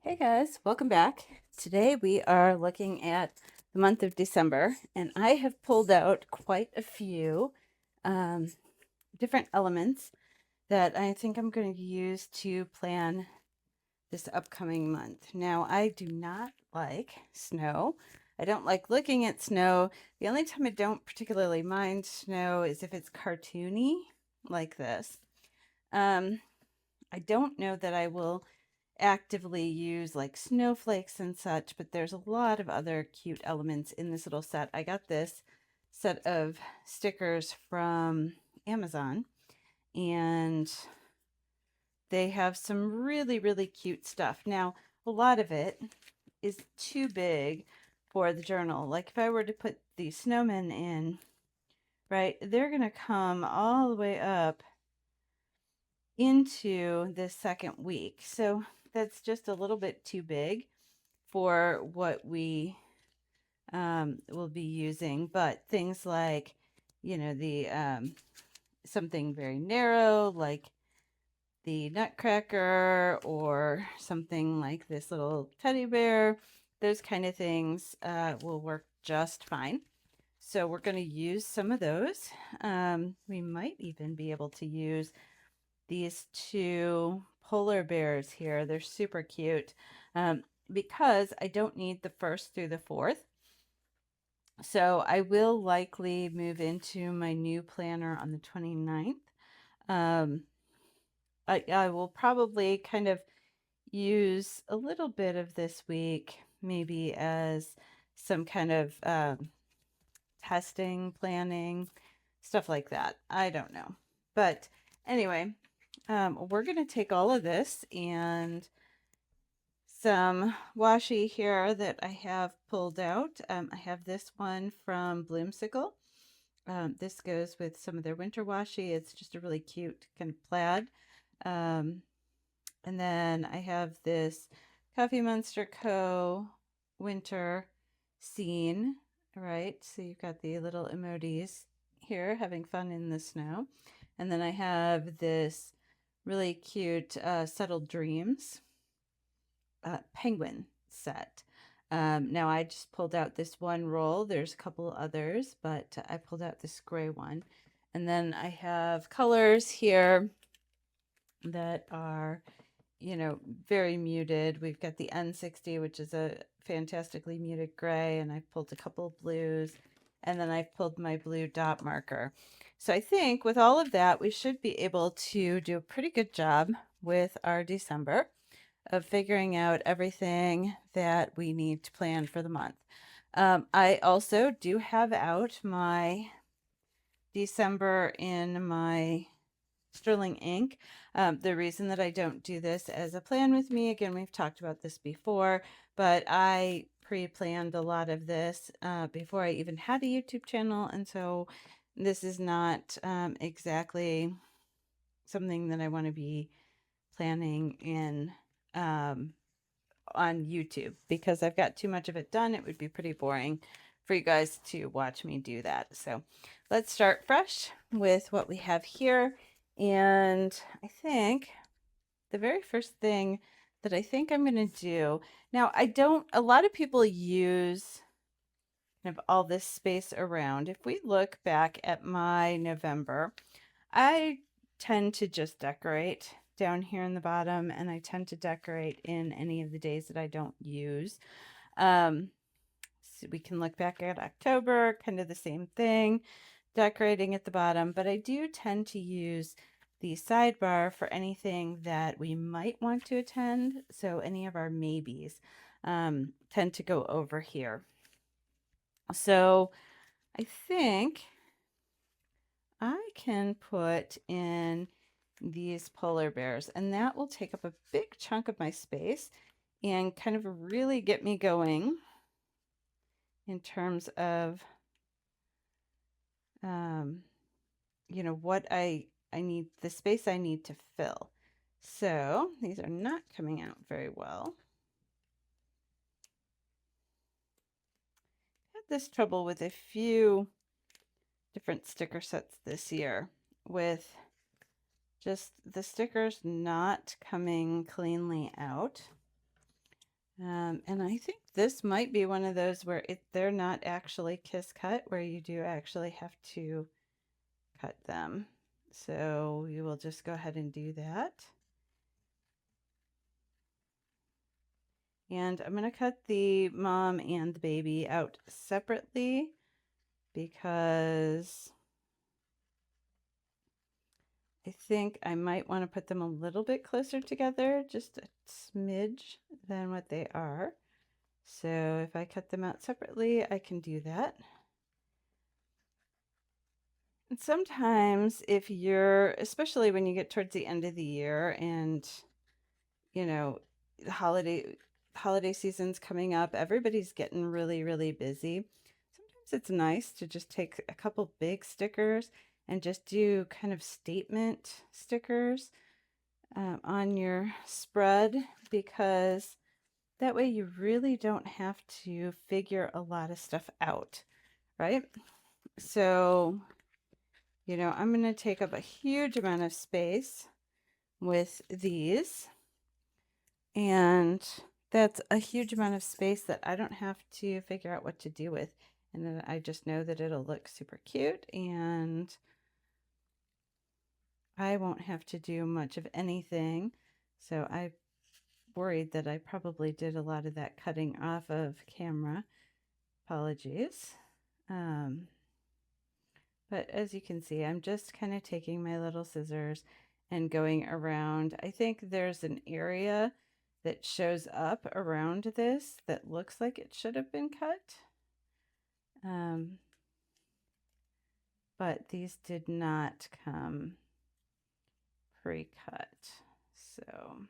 Hey guys, welcome back. Today we are looking at the month of December, and I have pulled out quite a few um, different elements that I think I'm going to use to plan this upcoming month. Now, I do not like snow. I don't like looking at snow. The only time I don't particularly mind snow is if it's cartoony like this. Um, I don't know that I will actively use like snowflakes and such, but there's a lot of other cute elements in this little set. I got this set of stickers from Amazon, and they have some really, really cute stuff. Now, a lot of it is too big for the journal. Like if I were to put these snowmen in, right, they're going to come all the way up into this second week. So that's just a little bit too big for what we will be using. But things like, the something very narrow, like the Nutcracker, or something like this little teddy bear, those kind of things will work just fine. So we're going to use some of those. We might even be able to use these two polar bears here. They're super cute because I don't need the 1st through the 4th. So I will likely move into my new planner on the 29th. Um, I will probably kind of use a little bit of this week, maybe as some kind of testing, planning, stuff like that. I don't know. But anyway, we're going to take all of this and some washi here that I have pulled out. I have this one from Bloomsical. This goes with some of their winter washi. It's just a really cute kind of plaid. Um, and then I have this Coffee Monster Co. winter scene, right? So you've got the little emojis here having fun in the snow. And then I have this really cute Settled Dreams penguin set. Now I just pulled out this one roll. There's a couple others, but I pulled out this gray one. And then I have colors here that are, very muted. We've got the N60, which is a fantastically muted gray, and I pulled a couple of blues, and then I've pulled my blue dot marker. So I think with all of that, we should be able to do a pretty good job with our December of figuring out everything that we need to plan for the month. I also do have out my December in my Sterling ink. The reason that I don't do this as a plan with me, again, we've talked about this before, but I pre-planned a lot of this before I even had a YouTube channel, and so this is not exactly something that I want to be planning in on YouTube because I've got too much of it done. It would be pretty boring for you guys to watch me do that. So let's start fresh with what we have here. And I think the very first thing that I think I'm going to do now, a lot of people use kind of all this space around. If we look back at my November, I tend to just decorate down here in the bottom, and I tend to decorate in any of the days that I don't use. So we can look back at October, kind of the same thing, decorating at the bottom, but I do tend to use the sidebar for anything that we might want to attend. So any of our maybes tend to go over here. So I think I can put in these polar bears, and that will take up a big chunk of my space and kind of really get me going in terms of what I need, the space I need to fill. So these are not coming out very well. Had this trouble with a few different sticker sets this year with just the stickers not coming cleanly out. And I think this might be one of those where they're not actually kiss cut, where you do actually have to cut them. So you will just go ahead and do that. And I'm going to cut the mom and the baby out separately because I think I might want to put them a little bit closer together, just a smidge than what they are. So if I cut them out separately, I can do that. And sometimes if you're, especially when you get towards the end of the year and, you know, the holiday season's coming up, everybody's getting really, really busy. Sometimes it's nice to just take a couple big stickers and just do kind of statement stickers on your spread, because that way you really don't have to figure a lot of stuff out, right? So, you know, I'm going to take up a huge amount of space with these, and that's a huge amount of space that I don't have to figure out what to do with. And then I just know that it'll look super cute and I won't have to do much of anything. So I worried that I probably did a lot of that cutting off of camera. Apologies. But as you can see, I'm just kind of taking my little scissors and going around. I think there's an area that shows up around this that looks like it should have been cut. But these did not come pre-cut. So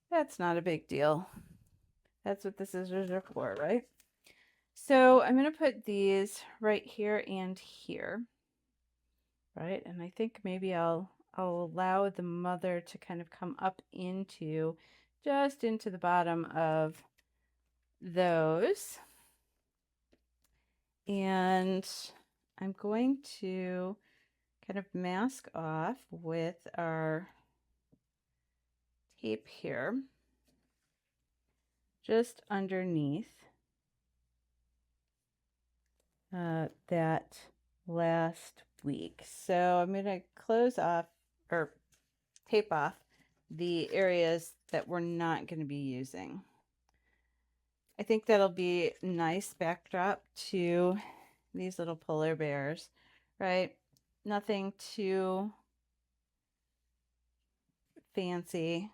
that's not a big deal. That's what the scissors are for, right? So I'm going to put these right here and here, right? And I think maybe I'll allow the mother to kind of come up into, just into the bottom of those. And I'm going to kind of mask off with our tape here, just underneath that last week. So I'm going to close off or tape off the areas that we're not going to be using. I think that'll be a nice backdrop to these little polar bears, right? Nothing too fancy.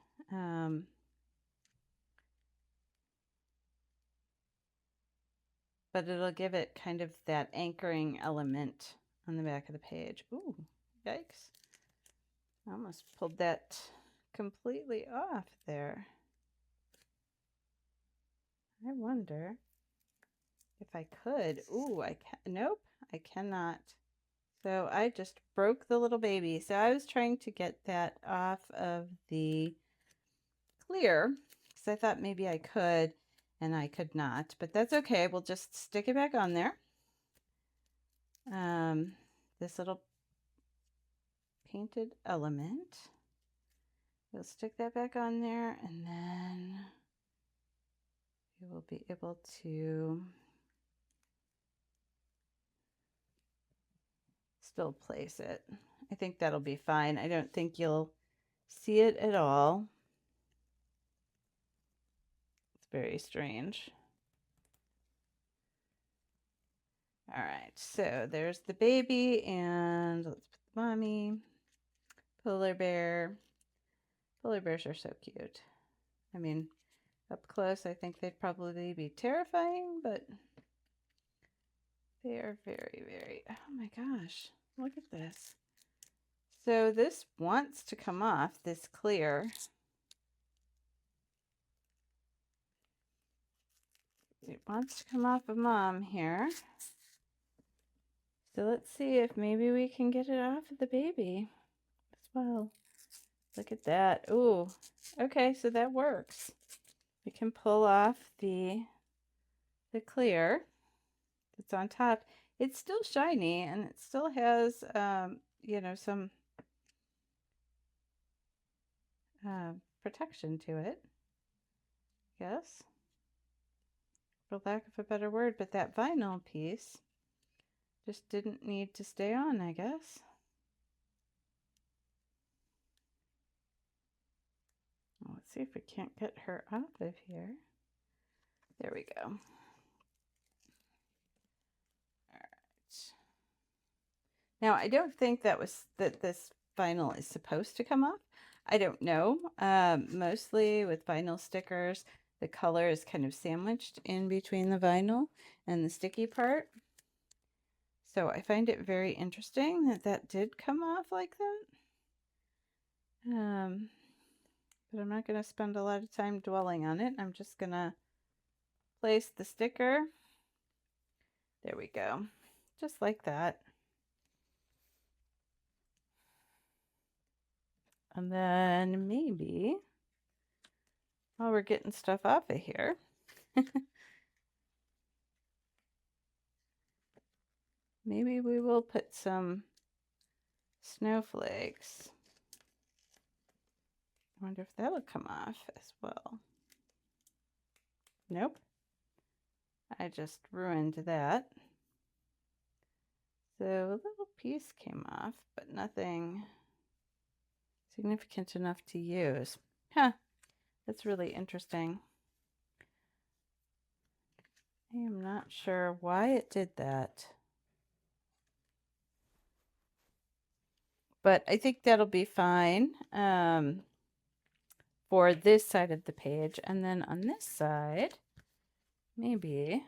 But it'll give it kind of that anchoring element on the back of the page. Ooh, yikes. I almost pulled that completely off there. I wonder if I could. Ooh, I can't. Nope, I cannot. So I just broke the little baby. So I was trying to get that off of the clear because I thought maybe I could, and I could not. But that's okay. We'll just stick it back on there. This little painted element. We'll stick that back on there, and then you will be able to still place it. I think that'll be fine. I don't think you'll see it at all. It's very strange. All right, so there's the baby, and let's put the mommy. Polar bear. Polar bears are so cute. I mean, up close, I think they'd probably be terrifying, but they are very, very, oh my gosh, look at this. So this wants to come off, this clear. It wants to come off of mom here. So let's see if maybe we can get it off of the baby as well. Look at that. Ooh, okay, so that works. We can pull off the clear that's on top. It's still shiny and it still has, you know, some protection to it. guess, for lack of a better word, but that vinyl piece just didn't need to stay on, I guess. Well, let's see if we can't get her off of here. There we go. All right. Now, I don't think that this vinyl is supposed to come off. I don't know. Mostly with vinyl stickers, the color is kind of sandwiched in between the vinyl and the sticky part. So I find it very interesting that that did come off like that. But I'm not going to spend a lot of time dwelling on it. I'm just going to place the sticker. There we go. Just like that. And then maybe while we're getting stuff off of here, maybe we will put some snowflakes. I wonder if that'll come off as well. Nope. I just ruined that. So a little piece came off, but nothing significant enough to use. Huh. That's really interesting. I am not sure why it did that. But I think that'll be fine for this side of the page. And then on this side, maybe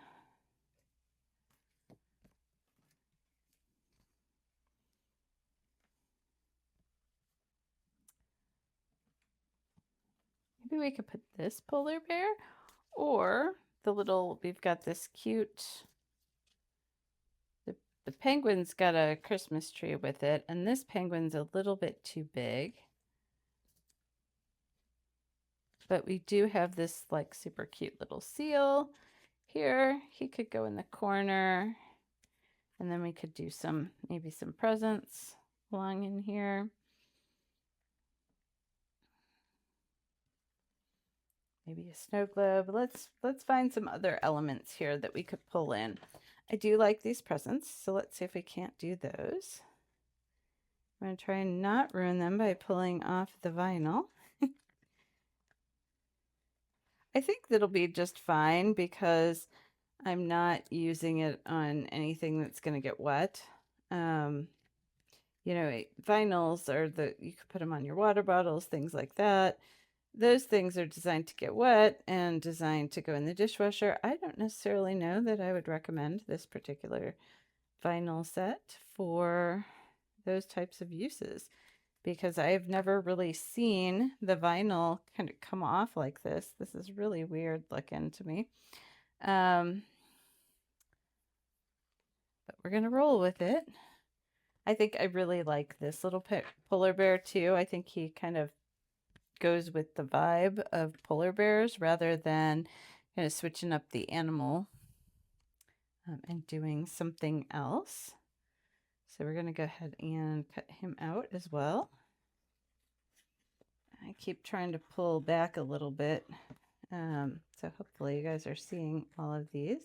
we could put this polar bear, or the little, we've got this cute, the penguin's got a Christmas tree with it, and this penguin's a little bit too big. But we do have this like super cute little seal here. He could go in the corner, and then we could do some, maybe some presents along in here. Maybe a snow globe. Let's find some other elements here that we could pull in. I do like these presents, so let's see if we can't do those. I'm going to try and not ruin them by pulling off the vinyl. I think that'll be just fine because I'm not using it on anything that's going to get wet. You know, vinyls are you could put them on your water bottles, things like that. Those things are designed to get wet and designed to go in the dishwasher. I don't necessarily know that I would recommend this particular vinyl set for those types of uses, because I've never really seen the vinyl kind of come off like this. This is really weird looking to me. But we're going to roll with it. I think I really like this little polar bear too. I think he kind of goes with the vibe of polar bears rather than kind of switching up the animal and doing something else. So we're going to go ahead and cut him out as well. I keep trying to pull back a little bit. So hopefully you guys are seeing all of these.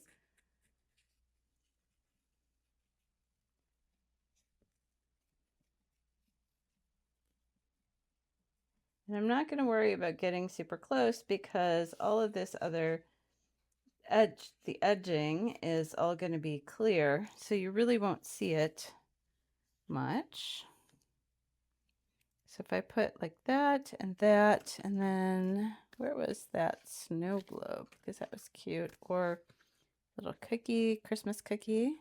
And I'm not going to worry about getting super close because all of this other the edging is all going to be clear, so you really won't see it much. So if I put like that, and then where was that snow globe? Because that was cute. Or little cookie, Christmas cookie.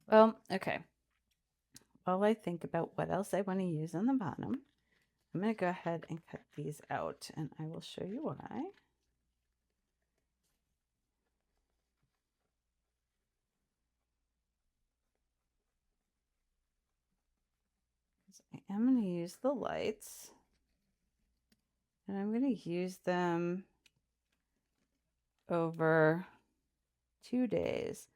Well, okay. While I think about what else I want to use on the bottom, I'm going to go ahead and cut these out, and I will show you why. So I am going to use the lights, and I'm going to use them over 2 days,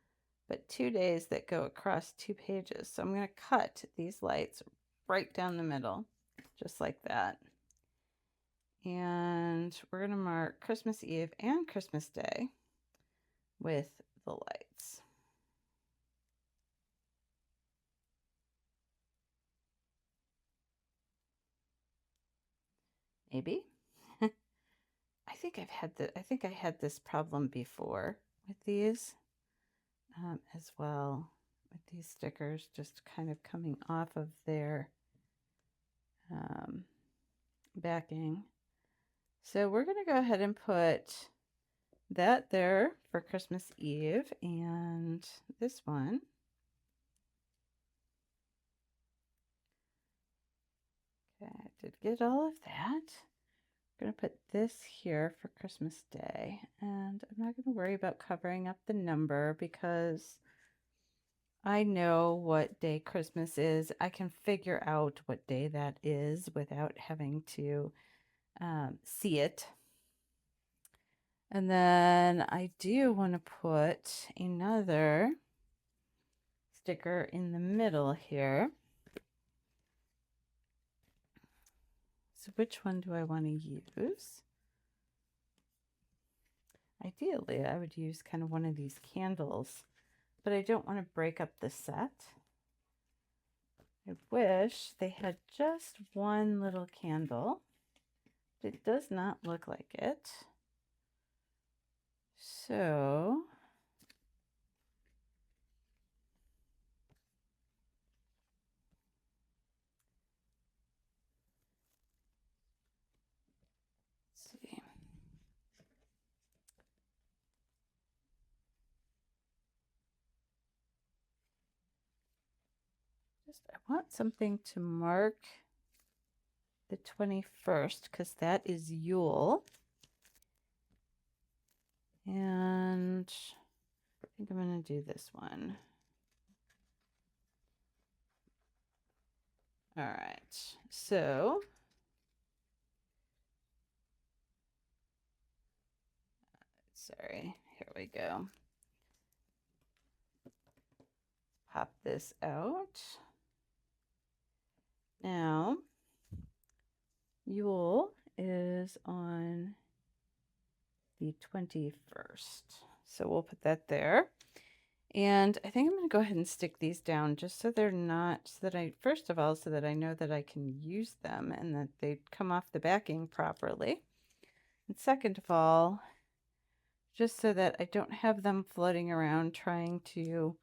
but 2 days that go across 2 pages. So I'm going to cut these lights right down the middle, just like that. And we're going to mark Christmas Eve and Christmas Day with the lights. Maybe. I think I had this problem before with these as well, with these stickers just kind of coming off of their backing. So we're going to go ahead and put that there for Christmas Eve, and this one. Okay, I did get all of that. I'm going to put this here for Christmas Day, and I'm not going to worry about covering up the number because I know what day Christmas is. I can figure out what day that is without having to see it. And then I do want to put another sticker in the middle here. So which one do I want to use? Ideally, I would use kind of one of these candles, but I don't want to break up the set. I wish they had just one little candle. It does not look like it. So let's see. I want something to mark the 21st because that is Yule. And I think I'm going to do this one. All right, so sorry, here we go. Pop this out. Now, Yule is on the 21st. So we'll put that there. And I think I'm going to go ahead and stick these down just so they're not, so that I, first of all, so that I know that I can use them and that they come off the backing properly. And second of all, just so that I don't have them floating around trying to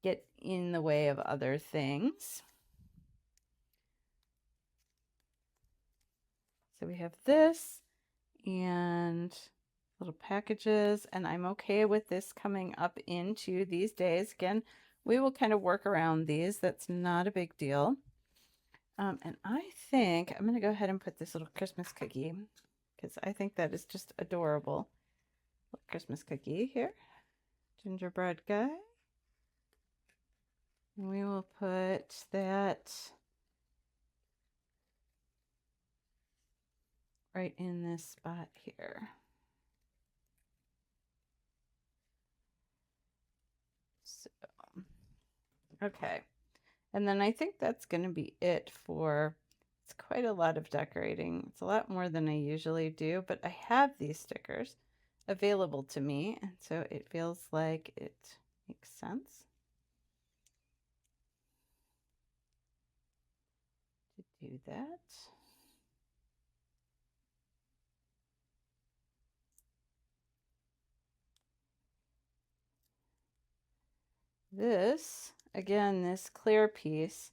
get in the way of other things. So we have this and little packages, and I'm okay with this coming up into these days. Again, we will kind of work around these. That's not a big deal. And I think I'm going to go ahead and put this little Christmas cookie because I think that is just adorable. Little Christmas cookie here. Gingerbread guy. And we will put that right in this spot here. So, okay. And then I think that's going to be it for, it's quite a lot of decorating. It's a lot more than I usually do, but I have these stickers available to me, and so it feels like it makes sense to do that. This, again, this clear piece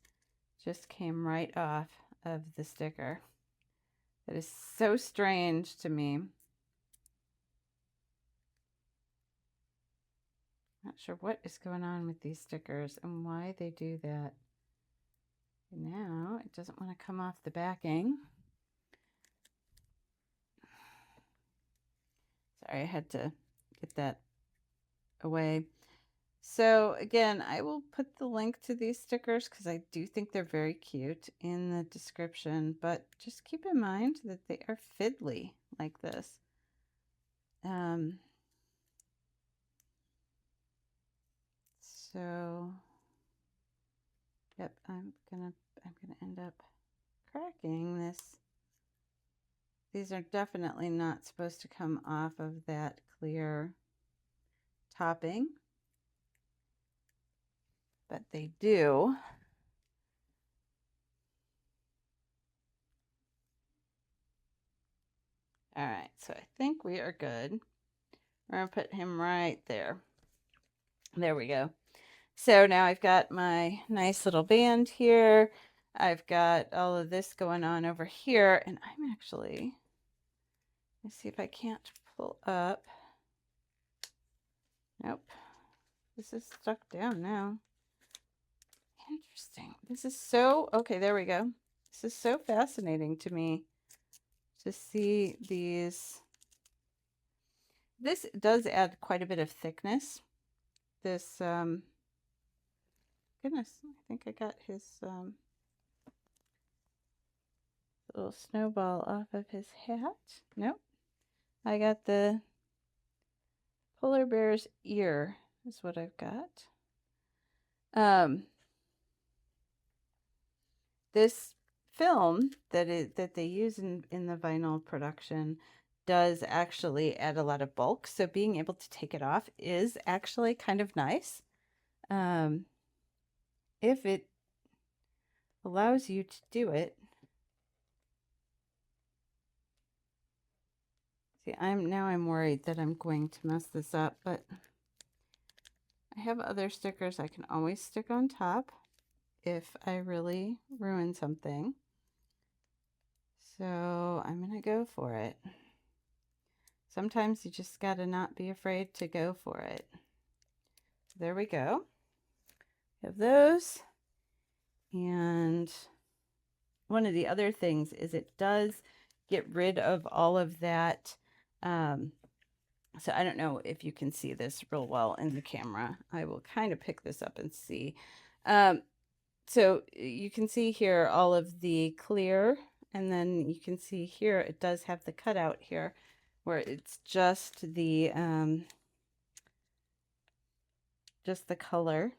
just came right off of the sticker. That is so strange to me. Not sure what is going on with these stickers and why they do that. Now it doesn't want to come off the backing. Sorry, I had to get that away. So again, I will put the link to these stickers because I do think they're very cute in the description, but just keep in mind that they are fiddly like this. So yep, I'm gonna end up cracking this. These are definitely not supposed to come off of that clear topping, but they do. All right, so I think we are good. We're gonna put him right there. There we go. So now I've got my nice little band here. I've got all of this going on over here, and I'm actually, let's see if I can't pull up. Nope. This is stuck down now. Interesting. This is so, okay, there we go. This is so fascinating to me to see these. This does add quite a bit of thickness. This, goodness, I think I got his little snowball off of his hat. Nope. I got the polar bear's ear is what I've got. This film that they use in the vinyl production does actually add a lot of bulk, so being able to take it off is actually kind of nice. If it allows you to do it. See, I'm worried that I'm going to mess this up, but I have other stickers I can always stick on top if I really ruin something. So I'm gonna go for it. Sometimes you just gotta not be afraid to go for it. There we go. We have those. And one of the other things is it does get rid of all of that. So I don't know if you can see this real well in the camera. I will kind of pick this up and see. So you can see here all of the clear, and then you can see here it does have the cutout here where it's just the color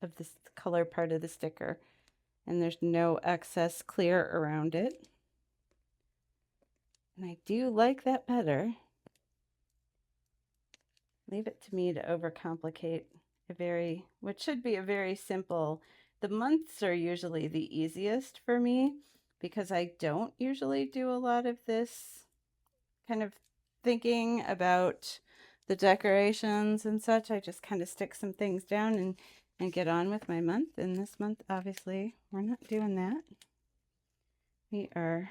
of this color part of the sticker, and there's no excess clear around it. And I do like that better. Leave it to me to overcomplicate what should be a very simple. The months are usually the easiest for me because I don't usually do a lot of this kind of thinking about the decorations and such. I just kind of stick some things down and get on with my month. And this month, obviously, we're not doing that. We are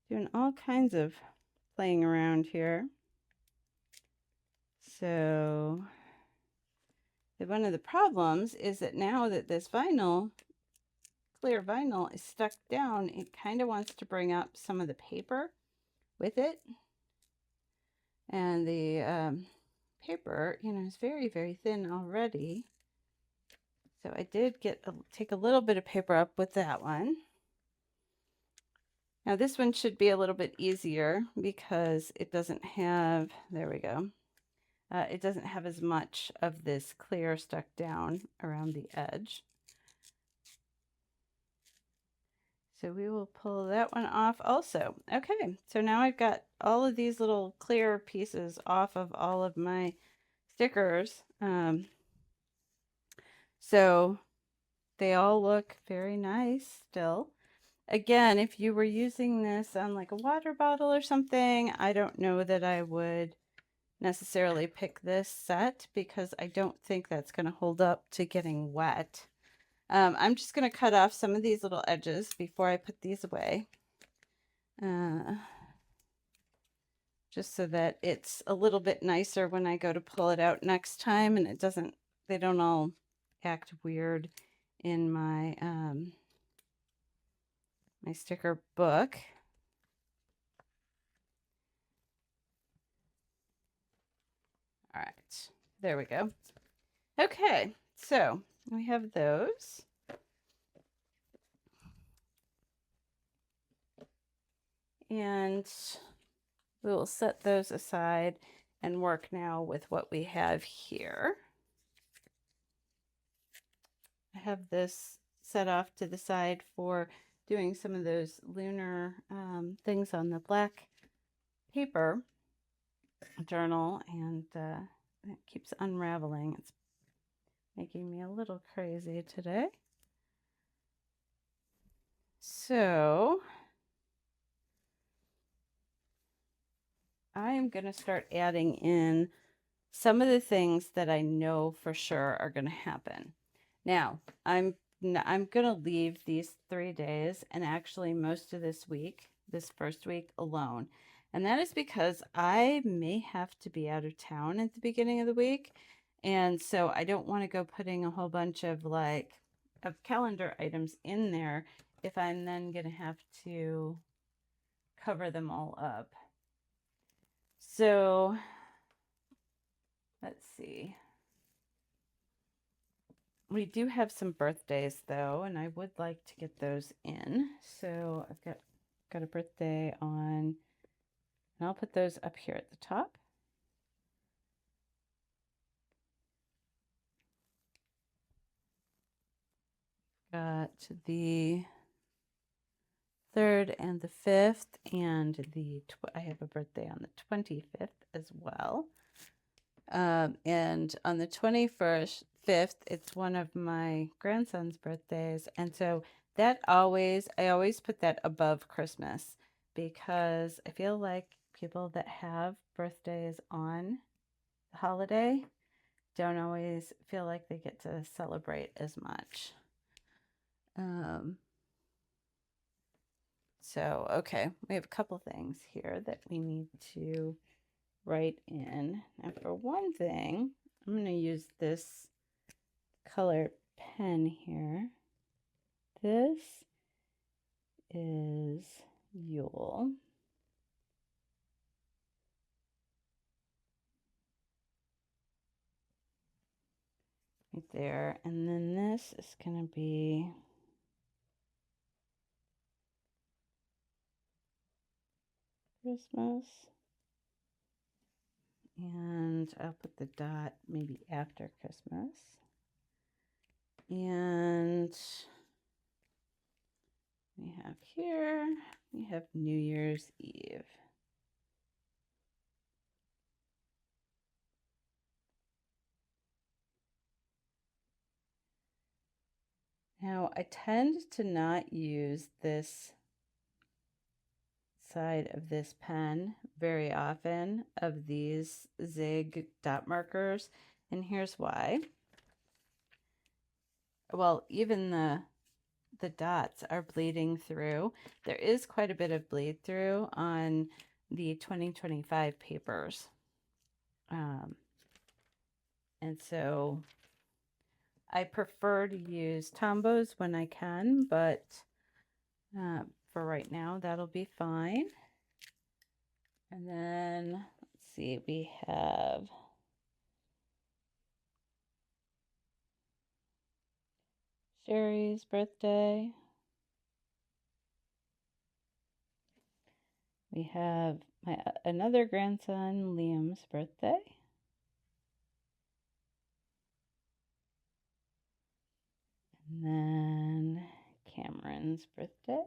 doing all kinds of playing around here. So one of the problems is that now that this vinyl, clear vinyl, is stuck down, it kind of wants to bring up some of the paper with it. And the paper, is very, very thin already. So I did take a little bit of paper up with that one. Now this one should be a little bit easier because it doesn't have, there we go. It doesn't have as much of this clear stuck down around the edge. So we will pull that one off also. Okay, so now I've got all of these little clear pieces off of all of my stickers. So they all look very nice still. Again, if you were using this on like a water bottle or something, I don't know that I would necessarily pick this set because I don't think that's going to hold up to getting wet. I'm just going to cut off some of these little edges before I put these away. Just so that it's a little bit nicer when I go to pull it out next time and they don't all act weird in my my sticker book. All right, there we go. Okay, so we have those. And we will set those aside and work now with what we have here. I have this set off to the side for doing some of those lunar things on the black paper journal, and it keeps unraveling. It's making me a little crazy today. So I am going to start adding in some of the things that I know for sure are going to happen. Now, I'm going to leave these 3 days and actually most of this week, this first week alone. And that is because I may have to be out of town at the beginning of the week. And so I don't want to go putting a whole bunch of of calendar items in there if I'm then going to have to cover them all up. So let's see. We do have some birthdays though, and I would like to get those in. So I've got a birthday on, and I'll put those up here at the top. Got the 3rd and the 5th, and I have a birthday on the 25th as well. And on the 21st, 5th, it's one of my grandson's birthdays. And so I always put that above Christmas because I feel like people that have birthdays on the holiday don't always feel like they get to celebrate as much. So, okay, we have a couple things here that we need to write in. Now, for one thing, I'm going to use this color pen here. This is Yule. Right there. And then this is going to be Christmas. And I'll put the dot maybe after Christmas. And we have New Year's Eve. Now, I tend to not use this side of this pen very often of these zig dot markers, and here's why. Well, even the dots are bleeding through. There is quite a bit of bleed through on the 2025 papers. And so I prefer to use Tombows when I can, but for right now, that'll be fine. And then, let's see, we have Sherry's birthday. We have my another grandson, Liam's birthday. And then Cameron's birthday.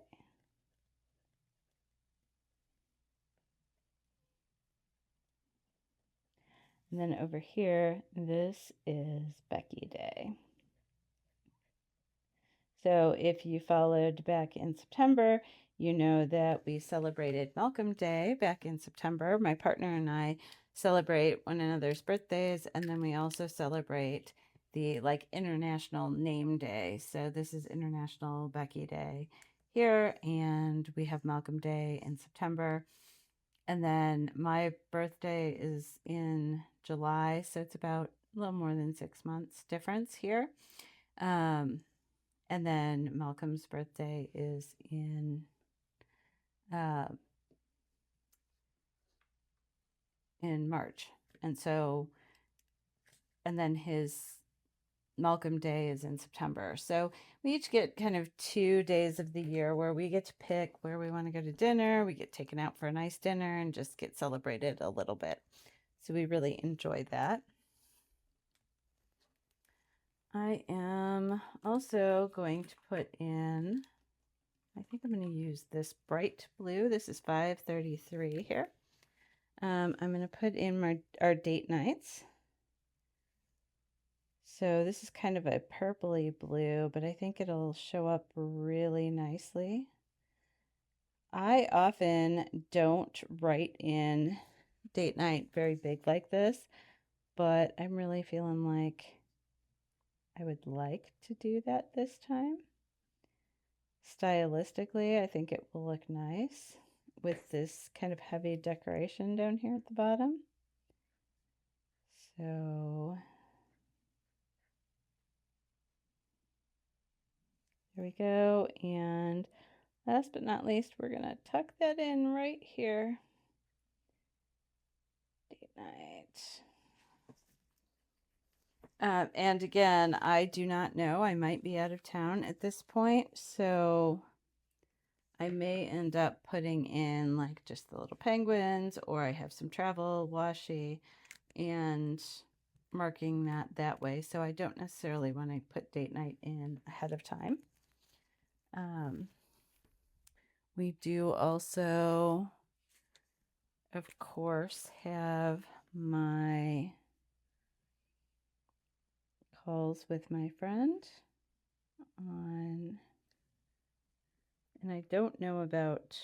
And then over here, this is Becky Day. So if you followed back in September, you know that we celebrated Malcolm Day back in September. My partner and I celebrate one another's birthdays, and then we also celebrate the International Name Day. So this is International Becky Day here, and we have Malcolm Day in September. And then my birthday is in July, so it's about a little more than 6 months difference here. And then Malcolm's birthday is in March. And so, and then his Malcolm Day is in September. So we each get kind of 2 days of the year where we get to pick where we want to go to dinner. We get taken out for a nice dinner and just get celebrated a little bit. So we really enjoy that. I am also going to put in, I think I'm going to use this bright blue. This is 533 here. I'm going to put in our date nights. So this is kind of a purpley blue, but I think it'll show up really nicely. I often don't write in date night very big like this, but I'm really feeling like I would like to do that this time. Stylistically, I think it will look nice with this kind of heavy decoration down here at the bottom. So there we go. And last but not least, we're going to tuck that in right here. Date night. And again, I do not know. I might be out of town at this point, so I may end up putting in like just the little penguins, or I have some travel washi and marking that way. So I don't necessarily want to put date night in ahead of time. We do also, of course, have my calls with my friend on, and I don't know about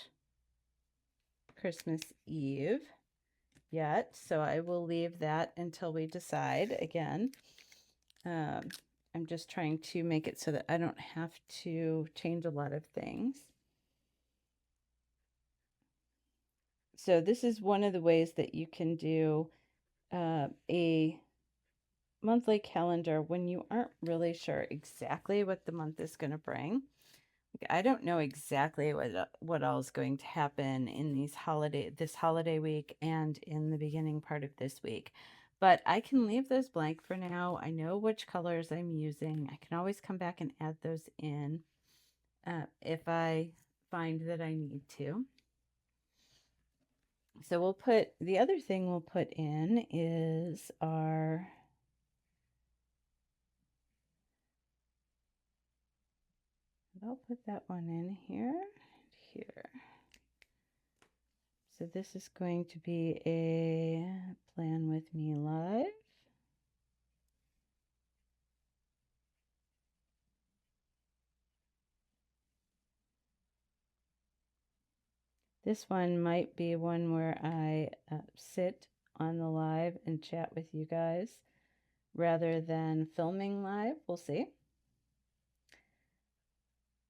Christmas Eve yet, so I will leave that until we decide again. I'm just trying to make it so that I don't have to change a lot of things. So this is one of the ways that you can do a monthly calendar when you aren't really sure exactly what the month is going to bring. I don't know exactly what all is going to happen in this holiday week and in the beginning part of this week. But I can leave those blank for now. I know which colors I'm using. I can always come back and add those in if I find that I need to. So we'll put, the other thing we'll put in is our I'll put that one in here and here. So this is going to be a Plan With Me Live. This one might be one where I sit on the live and chat with you guys rather than filming live. We'll see.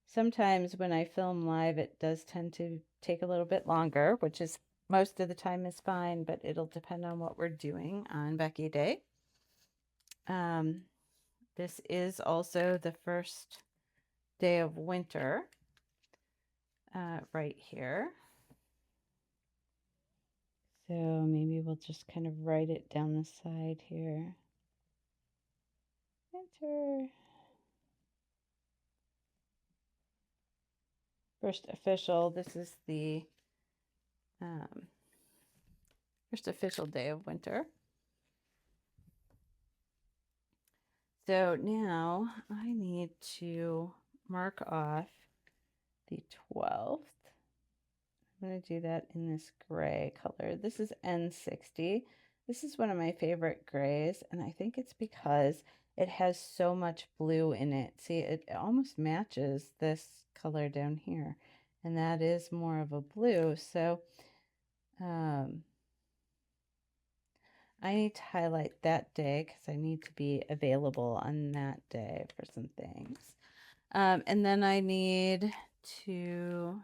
Sometimes when I film live, it does tend to take a little bit longer, which is most of the time is fine, but it'll depend on what we're doing on Becky Day. This is also the first day of winter right here. So maybe we'll just kind of write it down the side here. Winter. First official, this is the first official day of winter. So now I need to mark off the 12th. I'm going to do that in this gray color. This is N60. This is one of my favorite grays, and I think it's because it has so much blue in it. See, it almost matches this color down here, and that is more of a blue. So I need to highlight that day because I need to be available on that day for some things. And then I need to,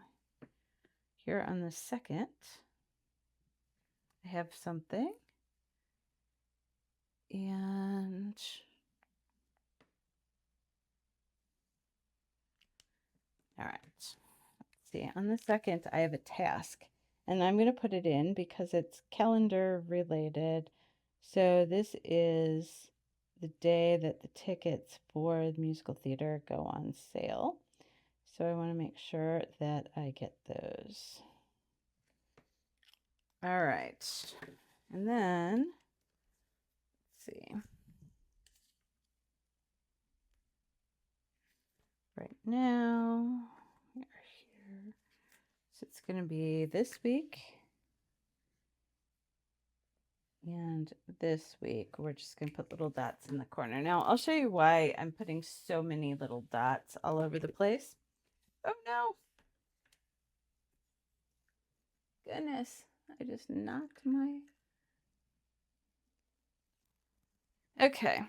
here on the 2nd, I have something. And all right, let's see, on the 2nd, I have a task, and I'm going to put it in because it's calendar related. So this is the day that the tickets for the musical theater go on sale. So I want to make sure that I get those. All right. And then, let's see. Right now, we are here. So it's going to be this week. And this week, we're just going to put little dots in the corner. Now, I'll show you why I'm putting so many little dots all over the place. Oh, no. Goodness. I just knocked my... Okay.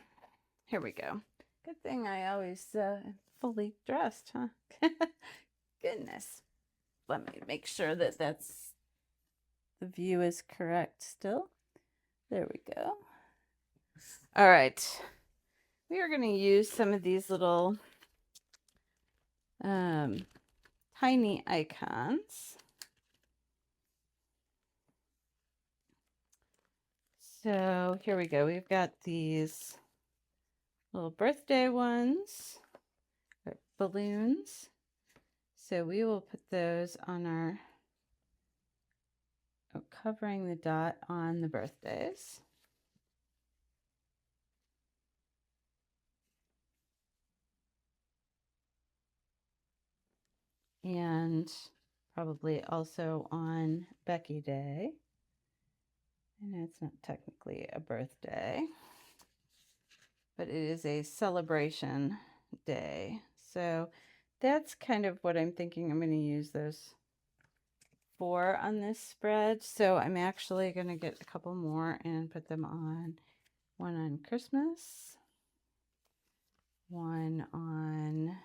Here we go. Good thing I always fully dressed, huh? Goodness. Let me make sure that the view is correct still. There we go. All right. We are going to use some of these little tiny icons. So here we go. We've got these little birthday ones, balloons. So we will put those on our, covering the dot on the birthdays. And probably also on Becky Day. I know it's not technically a birthday, but it is a celebration day. So that's kind of what I'm thinking I'm going to use those for on this spread. So I'm actually going to get a couple more and put them on. One on Christmas, one on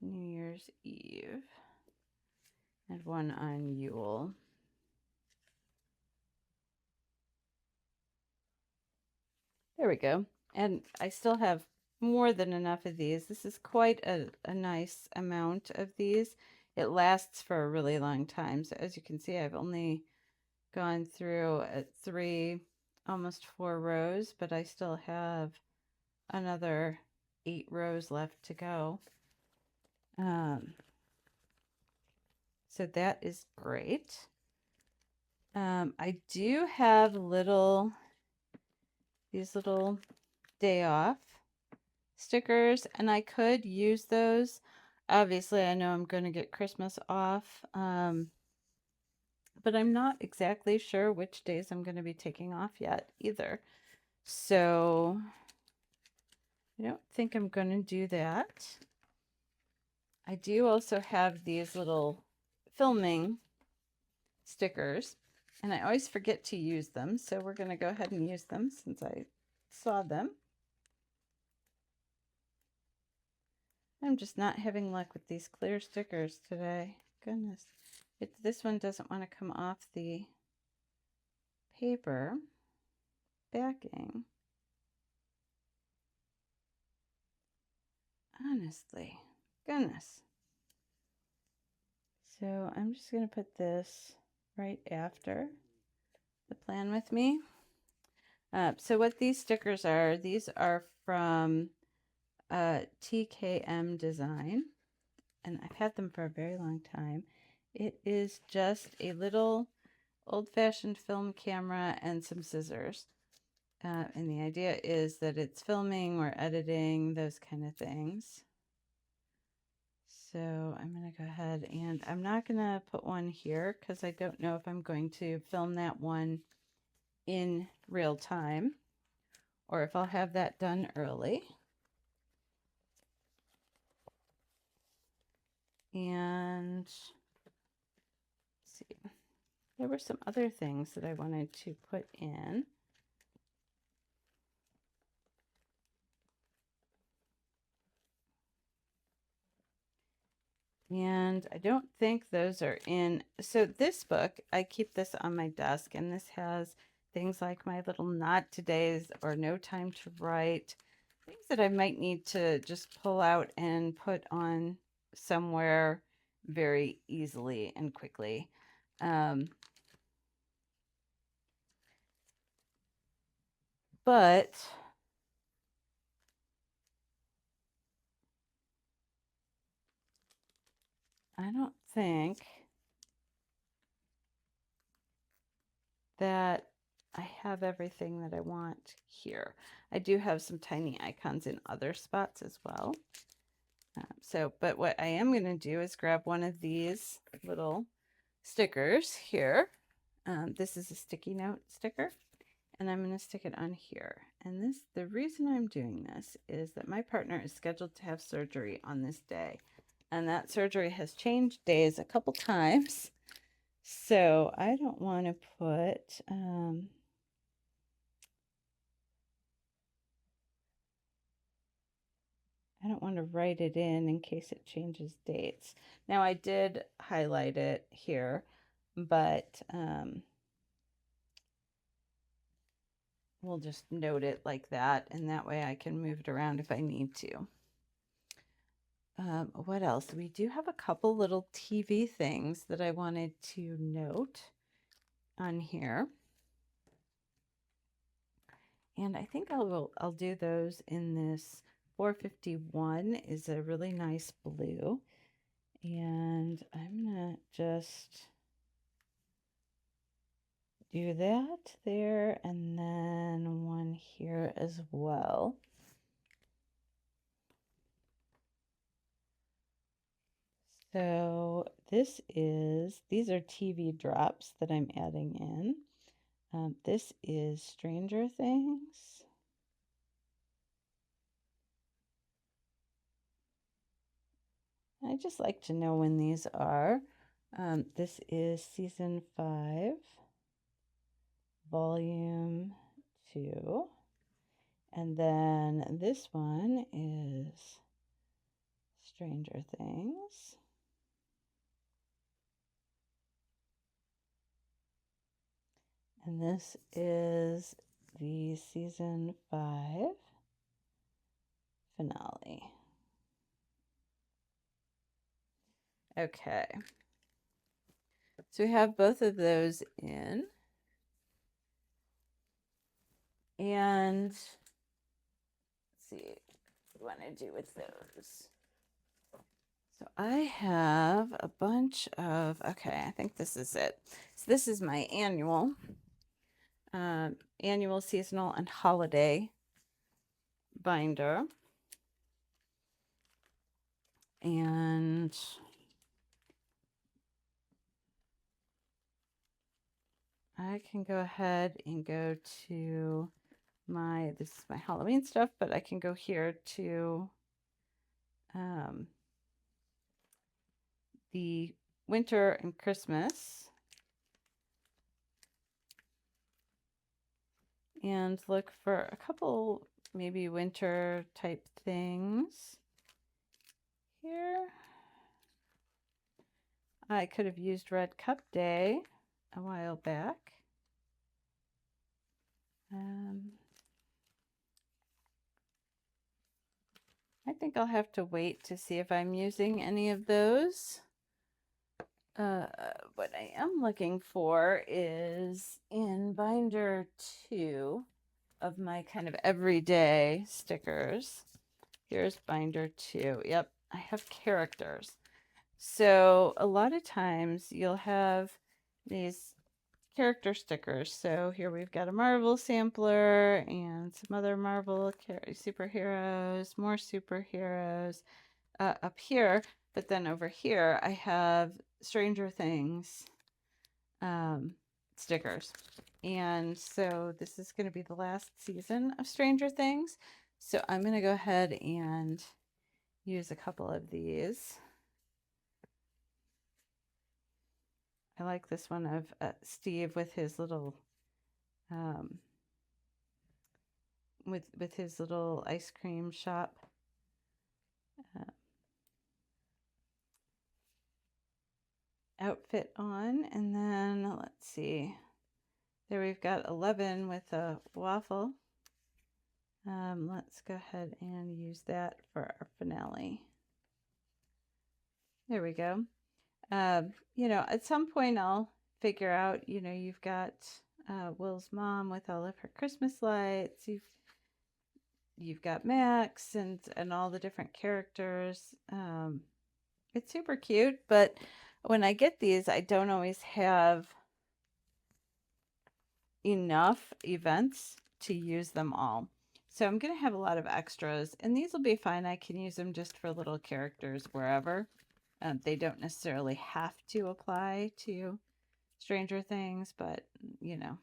New Year's Eve, and one on Yule. There we go. And I still have more than enough of these. This is quite a nice amount of these. It lasts for a really long time. So as you can see, I've only gone through 3, almost 4 rows, but I still have another 8 rows left to go. So that is great. I do have these little day off stickers, and I could use those. Obviously, I know I'm going to get Christmas off, but I'm not exactly sure which days I'm going to be taking off yet either. So I don't think I'm going to do that. I do also have these little filming stickers, and I always forget to use them. So we're going to go ahead and use them since I saw them. I'm just not having luck with these clear stickers today. Goodness. This one doesn't want to come off the paper backing. Honestly. Goodness. So I'm just going to put this right after the Plan With Me. So what these stickers are, these are from TKM Design, and I've had them for a very long time. It is just a little old-fashioned film camera and some scissors. And the idea is that it's filming or editing, those kind of things. So I'm going to go ahead, and I'm not going to put one here because I don't know if I'm going to film that one in real time or if I'll have that done early. And let's see, there were some other things that I wanted to put in. And I don't think those are in. So this book, I keep this on my desk, and this has things like my little not todays or no time to write, things that I might need to just pull out and put on somewhere very easily and quickly. but I don't think that I have everything that I want here. I do have some tiny icons in other spots as well. But what I am going to do is grab one of these little stickers here. This is a sticky note sticker, and I'm going to stick it on here. And the reason I'm doing this is that my partner is scheduled to have surgery on this day, and that surgery has changed days a couple times. So I don't want to put, I don't want to write it in case it changes dates. Now I did highlight it here, but we'll just note it like that, and that way I can move it around if I need to. What else? We do have a couple little TV things that I wanted to note on here. And I think I'll do those in this 451 is a really nice blue. And I'm gonna just do that there, and then one here as well. So these are TV drops that I'm adding in. This is Stranger Things. I just like to know when these are. This is season 5, volume 2. And then this one is Stranger Things. And this is the season 5 finale. Okay. So we have both of those in. And let's see what we want to do with those. So I have a bunch of, okay, I think this is it. So this is my annual, seasonal, and holiday binder. And I can go ahead and go to this is my Halloween stuff, but I can go here to the winter and Christmas and look for a couple maybe winter type things here. I could have used Red Cup Day a while back. I think I'll have to wait to see if I'm using any of those. What I am looking for is in binder 2 of my kind of everyday stickers. Here's binder 2. Yep, I have characters. So a lot of times you'll have these character stickers. So here we've got a Marvel sampler and some other Marvel superheroes, more superheroes up here. But then over here I have Stranger Things stickers. And so this is going to be the last season of Stranger Things. So I'm going to go ahead and use a couple of these. I like this one of Steve with his little with his little ice cream shop. Outfit on, and then let's see. There we've got 11 with a waffle. Let's go ahead and use that for our finale. There we go. You know, at some point I'll figure out, you know, you've got Will's mom with all of her Christmas lights. You've got Max and all the different characters. It's super cute, but when I get these, I don't always have enough events to use them all. So I'm going to have a lot of extras, and these will be fine. I can use them just for little characters wherever. They don't necessarily have to apply to Stranger Things, but you know,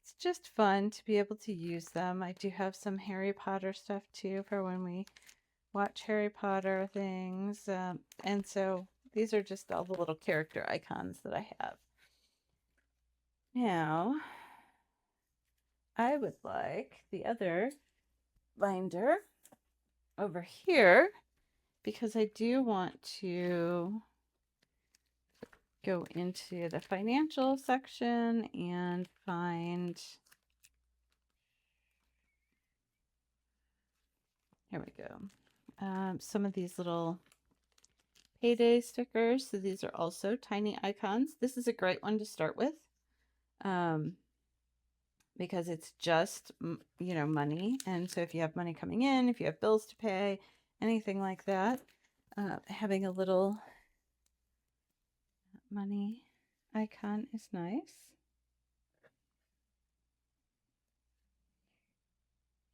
it's just fun to be able to use them. I do have some Harry Potter stuff too for when we watch Harry Potter things. And so these are just all the little character icons that I have. Now, I would like the other binder over here because I do want to go into the financial section and find, here we go, some of these little payday stickers. So these are also tiny icons. This is a great one to start with because it's just, you know, money. And so if you have money coming in, if you have bills to pay, anything like that, having a little money icon is nice.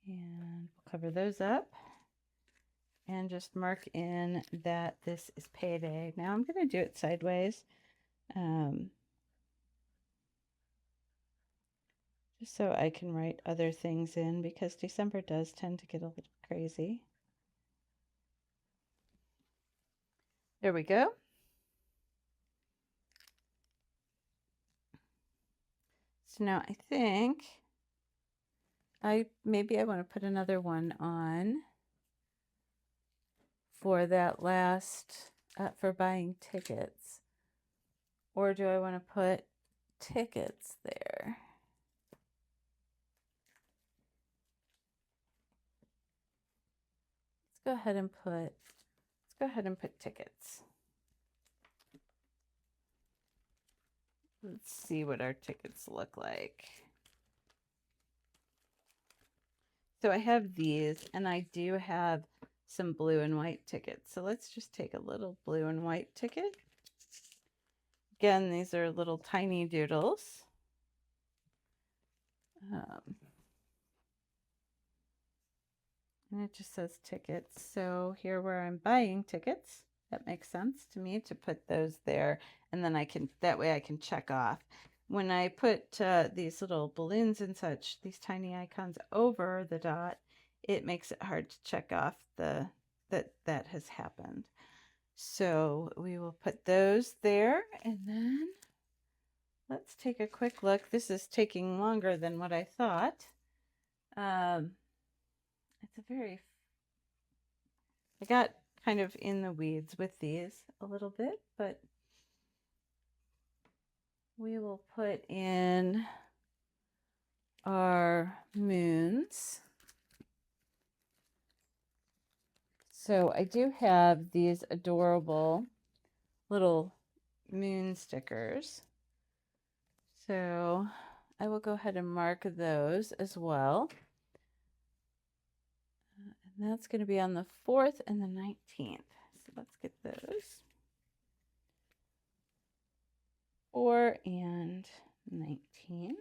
And we'll cover those up and just mark in that this is payday. Now I'm going to do it sideways. Just so I can write other things in because December does tend to get a little crazy. There we go. So now I think maybe I want to put another one on for that last, for buying tickets. Or do I want to put tickets there? Let's go ahead and put tickets. Let's see what our tickets look like. So I have these, and I do have some blue and white tickets. So let's just take a little blue and white ticket. Again, these are little tiny doodles. And it just says tickets. So here where I'm buying tickets, that makes sense to me to put those there. And then that way I can check off. When I put these little balloons and such, these tiny icons over the dot, it makes it hard to check off that has happened. So we will put those there, and then let's take a quick look. This is taking longer than what I thought. I got kind of in the weeds with these a little bit, but we will put in our moons. So I do have these adorable little moon stickers. So I will go ahead and mark those as well. And that's going to be on the 4th and the 19th. So let's get those. 4 and 19.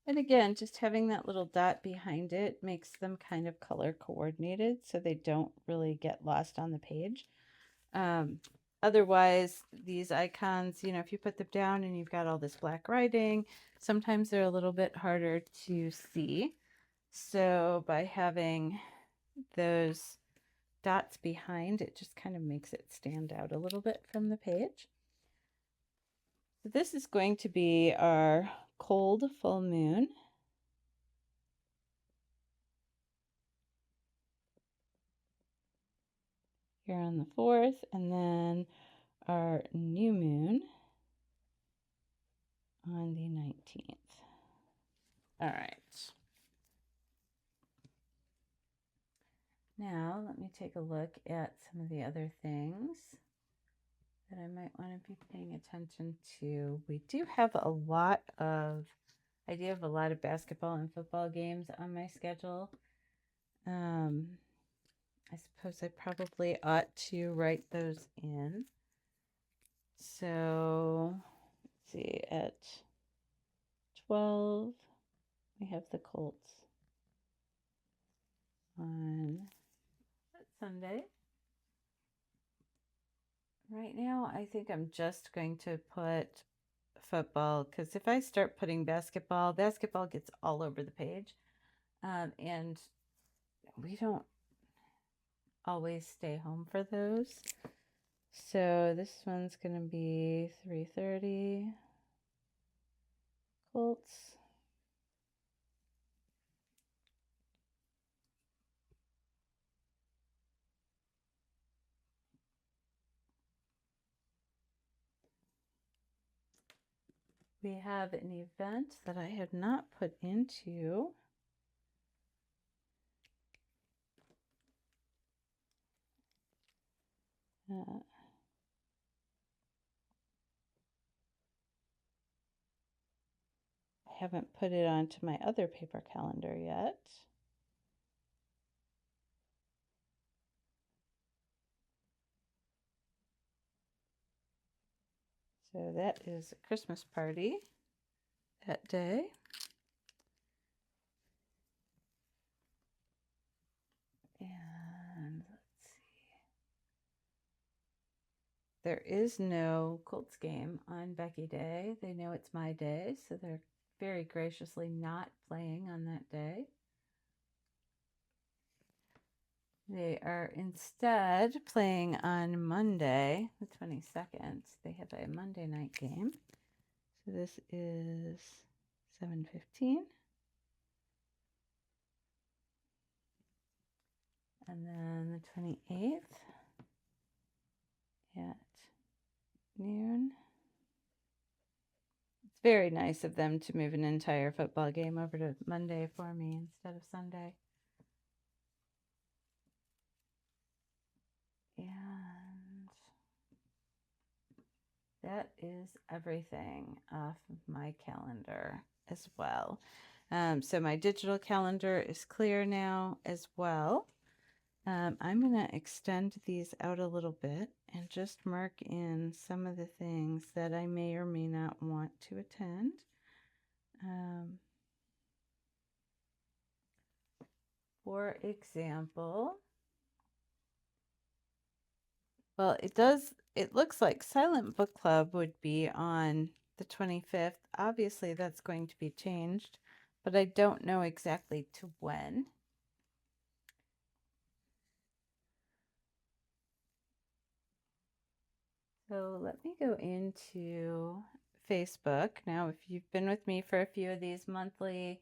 And again, just having that little dot behind it makes them kind of color coordinated so they don't really get lost on the page. Otherwise, these icons, you know, if you put them down and you've got all this black writing, sometimes they're a little bit harder to see. So by having those dots behind, it just kind of makes it stand out a little bit from the page. So this is going to be our cold full moon. Here on the 4th, and then our new moon on the 19th. All right. Now, let me take a look at some of the other things that I might want to be paying attention to. We do have a lot of, I do have a lot of basketball and football games on my schedule. I suppose I probably ought to write those in. So, let's see, at 12, we have the Colts on Sunday. Right now, I think I'm just going to put football, because if I start putting basketball gets all over the page. And we don't always stay home for those. So this one's going to be 3:30. Colts. We have an event that I have not put into. I haven't put it onto my other paper calendar yet. So that is a Christmas party that day. And let's see. There is no Colts game on Becky Day. They know it's my day, so they're very graciously not playing on that day. They are instead playing on Monday, the 22nd. They have a Monday night game. So this is 7:15. And then the 28th at noon. It's very nice of them to move an entire football game over to Monday for me instead of Sunday. And that is everything off of my calendar as well. So my digital calendar is clear now as well. I'm going to extend these out a little bit and just mark in some of the things that I may or may not want to attend. For example, well, it looks like Silent Book Club would be on the 25th. Obviously, that's going to be changed, but I don't know exactly to when. So let me go into Facebook. Now, if you've been with me for a few of these monthly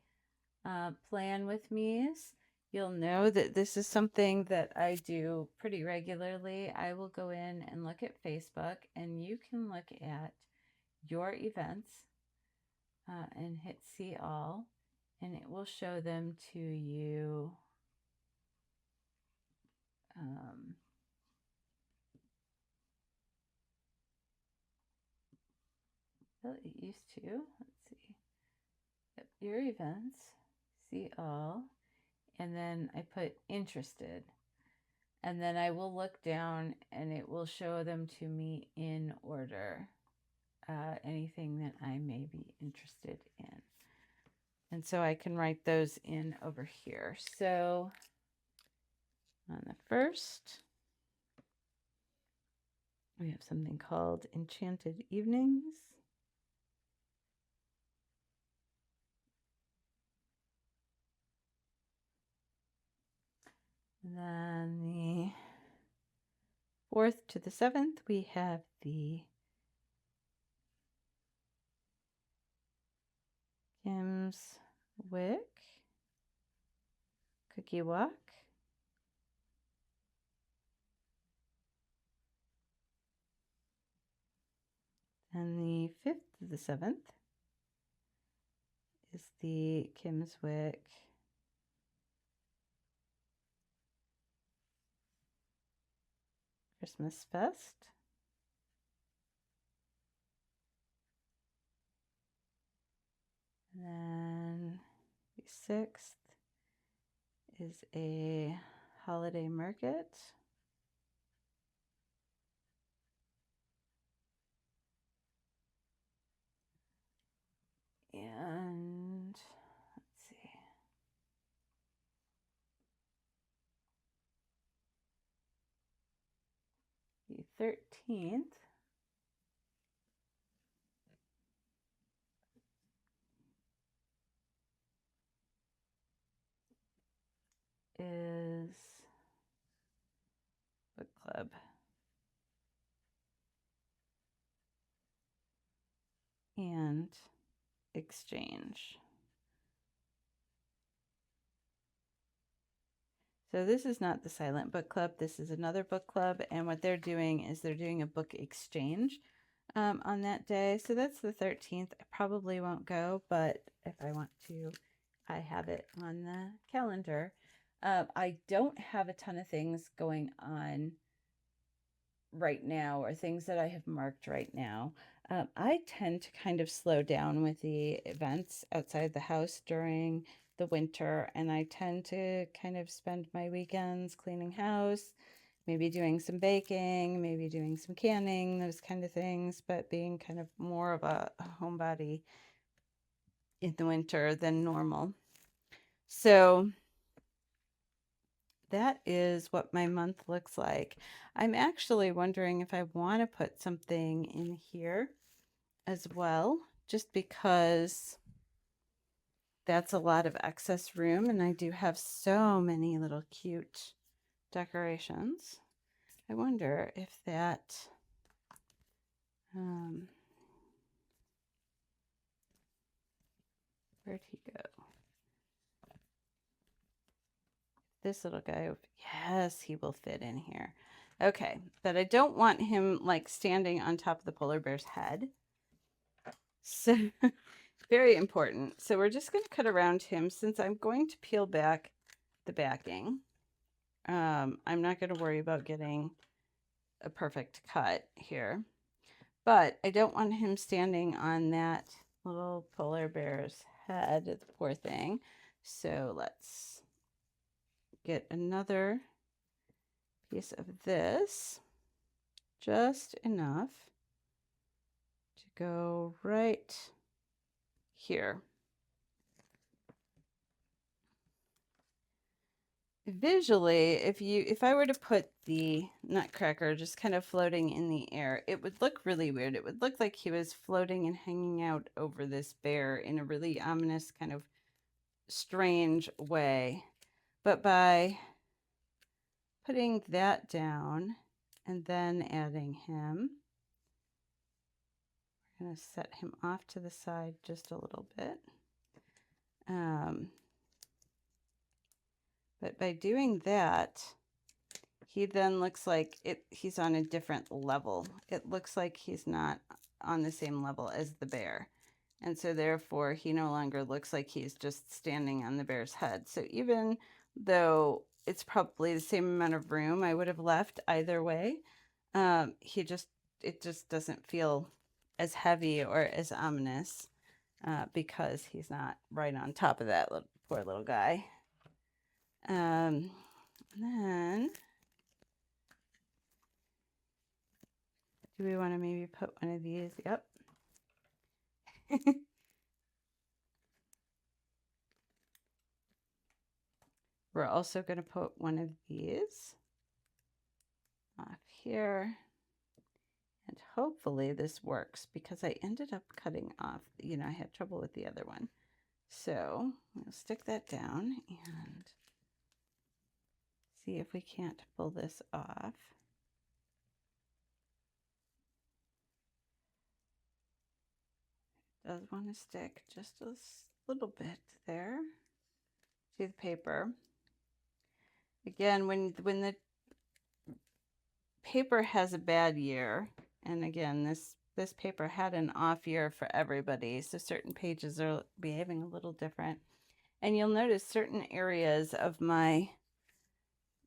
plan with me's, you'll know that this is something that I do pretty regularly. I will go in and look at Facebook, and you can look at your events and hit see all, and it will show them to you. Well, it used to. Let's see. Yep, your events, see all, and then I put interested. And then I will look down and it will show them to me in order, anything that I may be interested in. And so I can write those in over here. So on the first, we have something called Enchanted Evenings. And then the 4th to the 7th, we have the Kim's Wick Cookie Walk. And the 5th to the 7th is the Kim's Wick Christmas Fest. And then the 6th is a holiday market. And let's see. The 13th is book club. And exchange. So this is not the Silent Book Club. This is another book club. And what they're doing is they're doing a book exchange on that day. So that's the 13th. I probably won't go, but if I want to, I have it on the calendar. I don't have a ton of things going on right now, or things that I have marked right now. I tend to kind of slow down with the events outside the house during the winter, and I tend to kind of spend my weekends cleaning house, maybe doing some baking, maybe doing some canning, those kind of things, but being kind of more of a homebody in the winter than normal. So that is what my month looks like. I'm actually wondering if I want to put something in here as well, just because that's a lot of excess room, and I do have so many little cute decorations. I wonder if that where'd he go? This little guy, yes, he will fit in here. Okay, but I don't want him like standing on top of the polar bear's head. So very important. So we're just going to cut around him, since I'm going to peel back the backing. I'm not going to worry about getting a perfect cut here, but I don't want him standing on that little polar bear's head, the poor thing. So let's get another piece of this, just enough to go right here. Visually, if I were to put the nutcracker just kind of floating in the air, it would look really weird. It would look like he was floating and hanging out over this bear in a really ominous, kind of strange way. But by putting that down and then adding him, we're going to set him off to the side just a little bit. But by doing that, he then looks like he's on a different level. It looks like he's not on the same level as the bear. And so therefore, he no longer looks like he's just standing on the bear's head. So even though it's probably the same amount of room I would have left either way, it just doesn't feel as heavy or as ominous because he's not right on top of that poor little guy. Then do we want to maybe put one of these? Yep. We're also going to put one of these off here. And hopefully this works, because I ended up cutting off, I had trouble with the other one. So we'll stick that down and see if we can't pull this off. It does want to stick just a little bit there to the paper. Again, when the paper has a bad year, and again, this paper had an off year for everybody, so certain pages are behaving a little different. And you'll notice certain areas of my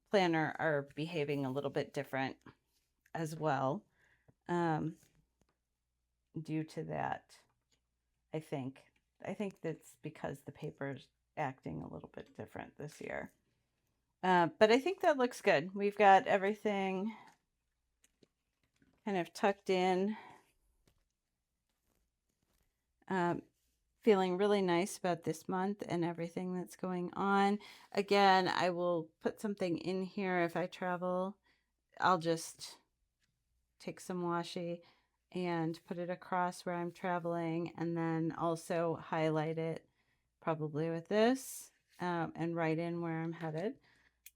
planner are behaving a little bit different. as well, due to that. I think that's because the paper's acting a little bit different this year. But I think that looks good. We've got everything kind of tucked in. Feeling really nice about this month and everything that's going on. Again, I will put something in here if I travel. I'll just take some washi and put it across where I'm traveling, and then also highlight it probably with this, and write in where I'm headed.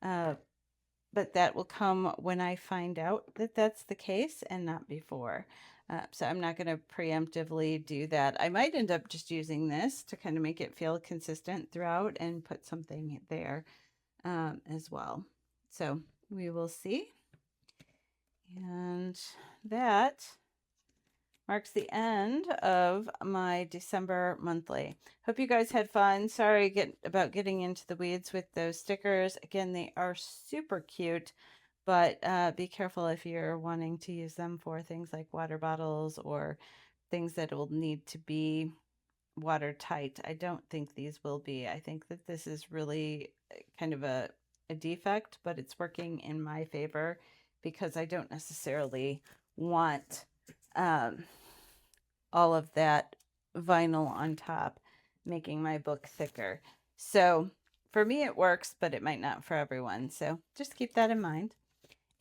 But that will come when I find out that that's the case and not before. So I'm not going to preemptively do that. I might end up just using this to kind of make it feel consistent throughout and put something there as well. So we will see. And that marks the end of my December monthly. Hope you guys had fun. Sorry about getting into the weeds with those stickers. Again, they are super cute, but be careful if you're wanting to use them for things like water bottles or things that will need to be watertight. I don't think these will be. I think that this is really kind of a defect, but it's working in my favor because I don't necessarily want all of that vinyl on top making my book thicker. So for me it works, but it might not for everyone. So just keep that in mind.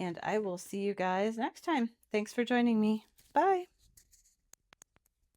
And I will see you guys next time. Thanks for joining me. Bye.